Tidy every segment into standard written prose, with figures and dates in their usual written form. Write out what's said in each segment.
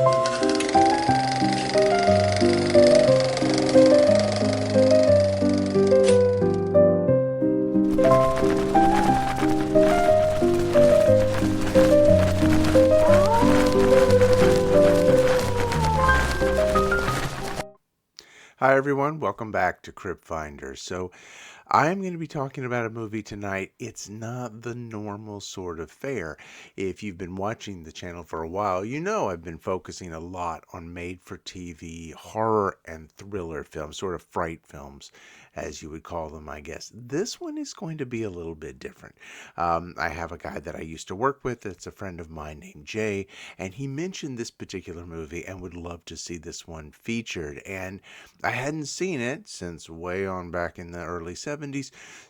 Hi, everyone. Welcome back to Crypt Finder. So, I'm going to be talking about a movie tonight. It's not the normal sort of fare. If you've been watching the channel for a while, you know I've been focusing a lot on made-for-TV horror and thriller films, sort of fright films, as you would call them, I guess. This one is going to be a little bit different. I have a guy that I used to work with. It's a friend of mine named Jay, and he mentioned this particular movie and would love to see this one featured. And I hadn't seen it since way on back in the early 70s,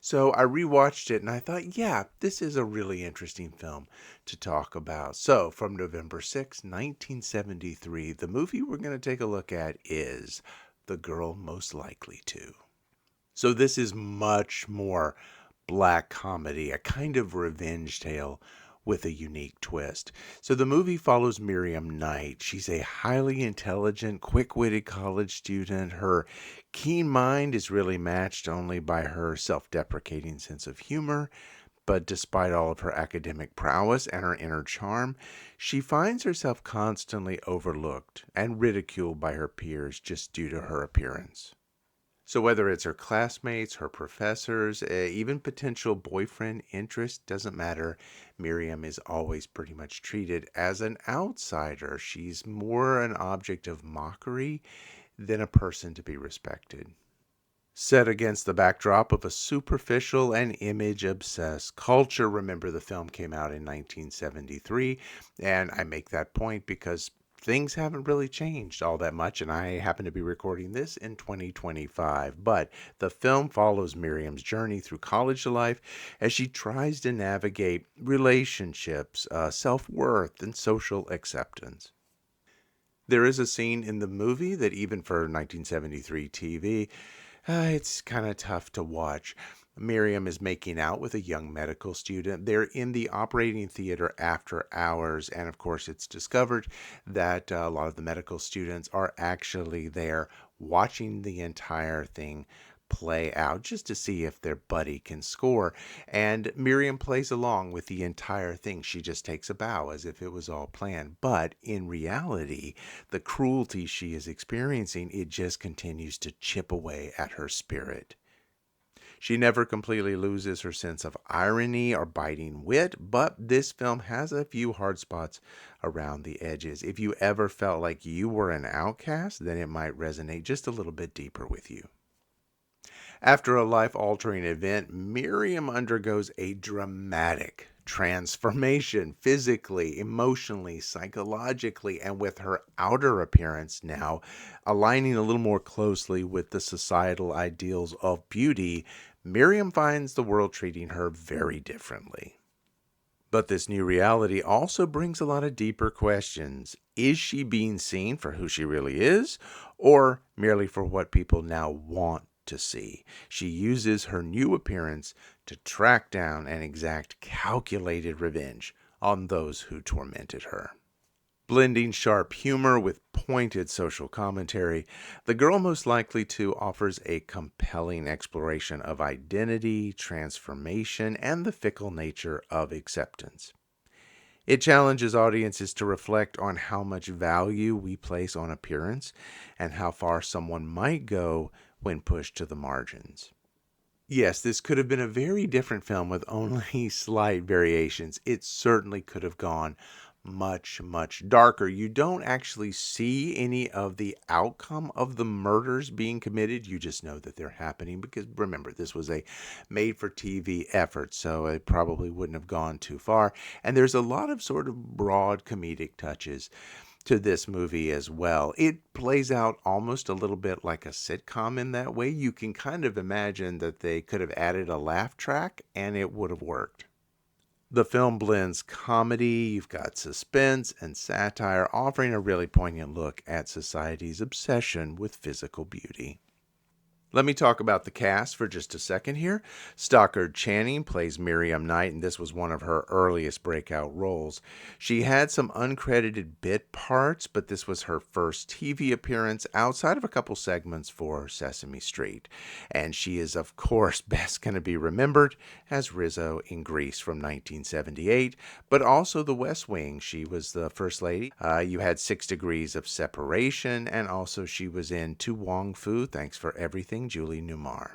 so I rewatched it and I thought, yeah, this is a really interesting film to talk about. So, from November 6, 1973, the movie we're going to take a look at is The Girl Most Likely To. So, this is much more black comedy, a kind of revenge tale with a unique twist. So the movie follows Miriam Knight. She's a highly intelligent, quick-witted college student. Her keen mind is really matched only by her self-deprecating sense of humor. But despite all of her academic prowess and her inner charm, she finds herself constantly overlooked and ridiculed by her peers just due to her appearance. So whether it's her classmates, her professors, even potential boyfriend interest, doesn't matter. Miriam is always pretty much treated as an outsider. She's more an object of mockery than a person to be respected. Set against the backdrop of a superficial and image-obsessed culture. Remember, the film came out in 1973, and I make that point because things haven't really changed all that much, and I happen to be recording this in 2025. But the film follows Miriam's journey through college life as she tries to navigate relationships, self-worth, and social acceptance. There is a scene in the movie that even for 1973 TV, it's kind of tough to watch. Miriam is making out with a young medical student. They're in the operating theater after hours, and of course, it's discovered that a lot of the medical students are actually there watching the entire thing play out just to see if their buddy can score. And Miriam plays along with the entire thing. She just takes a bow as if it was all planned. But in reality, the cruelty she is experiencing, it just continues to chip away at her spirit. She never completely loses her sense of irony or biting wit, but this film has a few hard spots around the edges. If you ever felt like you were an outcast, then it might resonate just a little bit deeper with you. After a life-altering event, Miriam undergoes a dramatic transformation physically, emotionally, psychologically, and with her outer appearance now aligning a little more closely with the societal ideals of beauty. Miriam finds the world treating her very differently. But this new reality also brings a lot of deeper questions. Is she being seen for who she really is, or merely for what people now want to see? She uses her new appearance to track down and exact calculated revenge on those who tormented her. Blending sharp humor with pointed social commentary, The Girl Most Likely To offers a compelling exploration of identity, transformation, and the fickle nature of acceptance. It challenges audiences to reflect on how much value we place on appearance and how far someone might go when pushed to the margins. Yes, this could have been a very different film with only slight variations. It certainly could have gone much, much darker. You don't actually see any of the outcome of the murders being committed. You just know that they're happening because, remember, this was a made-for-TV effort, so it probably wouldn't have gone too far. And there's a lot of sort of broad comedic touches to this movie as well. It plays out almost a little bit like a sitcom in that way. You can kind of imagine that they could have added a laugh track and it would have worked. The film blends comedy, you've got suspense and satire, offering a really poignant look at society's obsession with physical beauty. Let me talk about the cast for just a second here. Stockard Channing plays Miriam Knight, and this was one of her earliest breakout roles. She had some uncredited bit parts, but this was her first TV appearance outside of a couple segments for Sesame Street. And she is, of course, best going to be remembered as Rizzo in Grease from 1978, but also The West Wing. She was the first lady. You had 6 Degrees of Separation, and also she was in To Wong Fu, Thanks for Everything, Julie Newmar.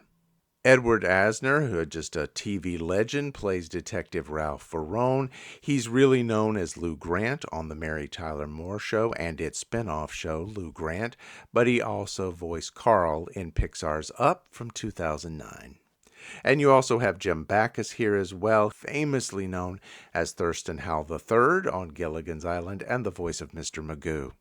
Edward Asner, who is just a TV legend, plays Detective Ralph Ferrone. He's really known as Lou Grant on The Mary Tyler Moore Show and its spin-off show, Lou Grant, but he also voiced Carl in Pixar's Up from 2009. And you also have Jim Backus here as well, famously known as Thurston Howell III on Gilligan's Island and the voice of Mr. Magoo.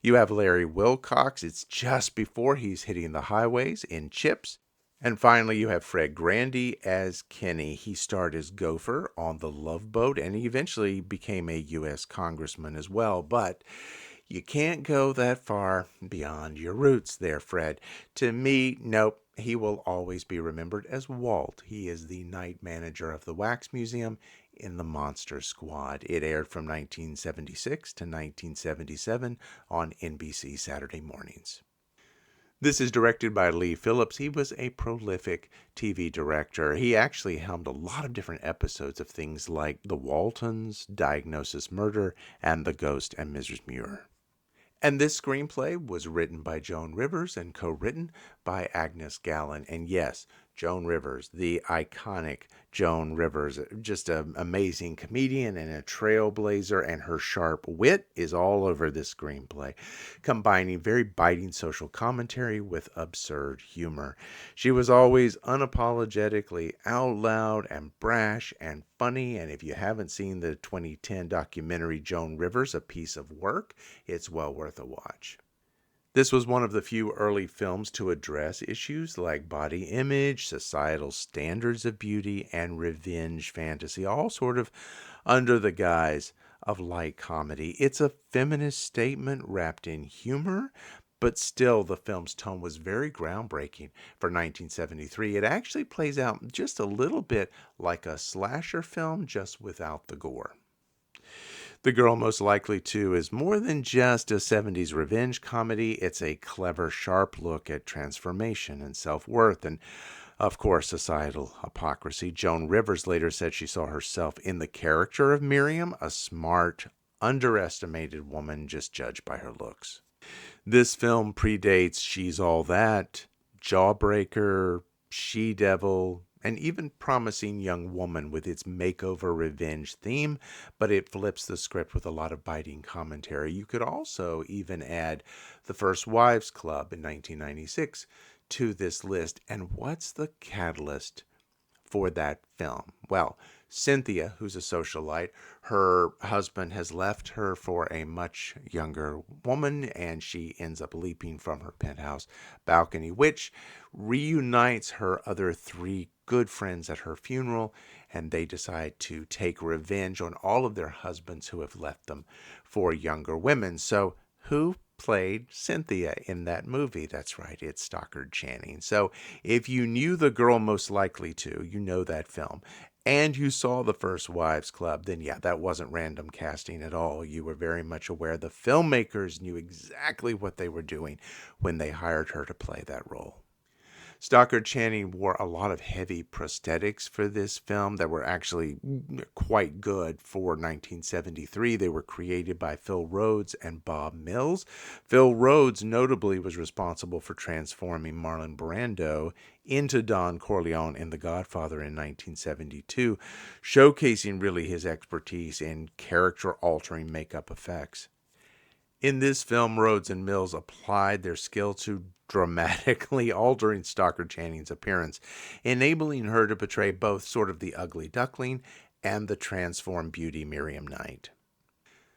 You have Larry Wilcox. It's just before he's hitting the highways in Chips. And finally, you have Fred Grandy as Kenny. He starred as Gopher on The Love Boat, and he eventually became a U.S. congressman as well. But you can't go that far beyond your roots there, Fred. To me, nope. He will always be remembered as Walt. He is the night manager of the Wax Museum in The Monster Squad. It aired from 1976 to 1977 on NBC Saturday mornings. This is directed by Lee Phillips. He was a prolific TV director. He actually helmed a lot of different episodes of things like The Waltons, Diagnosis Murder, and The Ghost and Mrs. Muir. And this screenplay was written by Joan Rivers and co-written by Agnes Gallen. And yes, Joan Rivers, the iconic Joan Rivers, just an amazing comedian and a trailblazer, and her sharp wit is all over this screenplay, combining very biting social commentary with absurd humor. She was always unapologetically out loud and brash and funny, and if you haven't seen the 2010 documentary Joan Rivers, A Piece of Work, it's well worth a watch. This was one of the few early films to address issues like body image, societal standards of beauty, and revenge fantasy, all sort of under the guise of light comedy. It's a feminist statement wrapped in humor, but still the film's tone was very groundbreaking for 1973. It actually plays out just a little bit like a slasher film, just without the gore. The Girl Most Likely To is more than just a 70s revenge comedy. It's a clever, sharp look at transformation and self-worth and, of course, societal hypocrisy. Joan Rivers later said she saw herself in the character of Miriam, a smart, underestimated woman just judged by her looks. This film predates She's All That, Jawbreaker, She-Devil, and even Promising Young Woman with its makeover revenge theme, but it flips the script with a lot of biting commentary. You could also even add The First Wives Club in 1996 to this list. And what's the catalyst for that film? Well, Cynthia, who's a socialite, her husband has left her for a much younger woman, and she ends up leaping from her penthouse balcony, which reunites her other 3 good friends at her funeral, and they decide to take revenge on all of their husbands who have left them for younger women. So who played Cynthia in that movie? That's right, it's Stockard Channing. So if you knew The Girl Most Likely To, you know that film, and you saw The First Wives Club, then yeah, that wasn't random casting at all. You were very much aware the filmmakers knew exactly what they were doing when they hired her to play that role. Stockard Channing wore a lot of heavy prosthetics for this film that were actually quite good for 1973. They were created by Phil Rhodes and Bob Mills. Phil Rhodes notably was responsible for transforming Marlon Brando into Don Corleone in The Godfather in 1972, showcasing really his expertise in character-altering makeup effects. In this film, Rhodes and Mills applied their skill to dramatically altering Stockard Channing's appearance, enabling her to portray both sort of the ugly duckling and the transformed beauty Miriam Knight.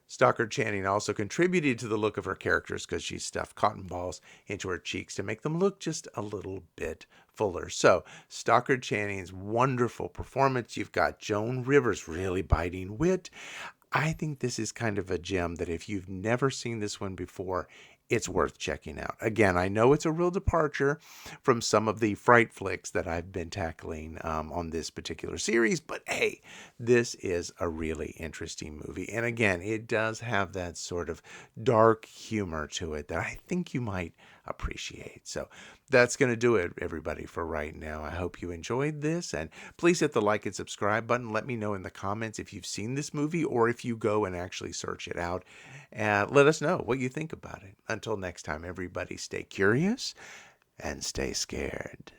Stockard Channing also contributed to the look of her characters because she stuffed cotton balls into her cheeks to make them look just a little bit fuller. So, Stockard Channing's wonderful performance. You've got Joan Rivers really biting wit. I think this is kind of a gem that if you've never seen this one before, it's worth checking out. Again, I know it's a real departure from some of the fright flicks that I've been tackling on this particular series, but hey, this is a really interesting movie. And again, it does have that sort of dark humor to it that I think you might appreciate. So that's going to do it, everybody, for right now. I hope you enjoyed this, and please hit the like and subscribe button. Let me know in the comments if you've seen this movie or if you go and actually search it out. And let us know what you think about it. Until next time, everybody, stay curious and stay scared.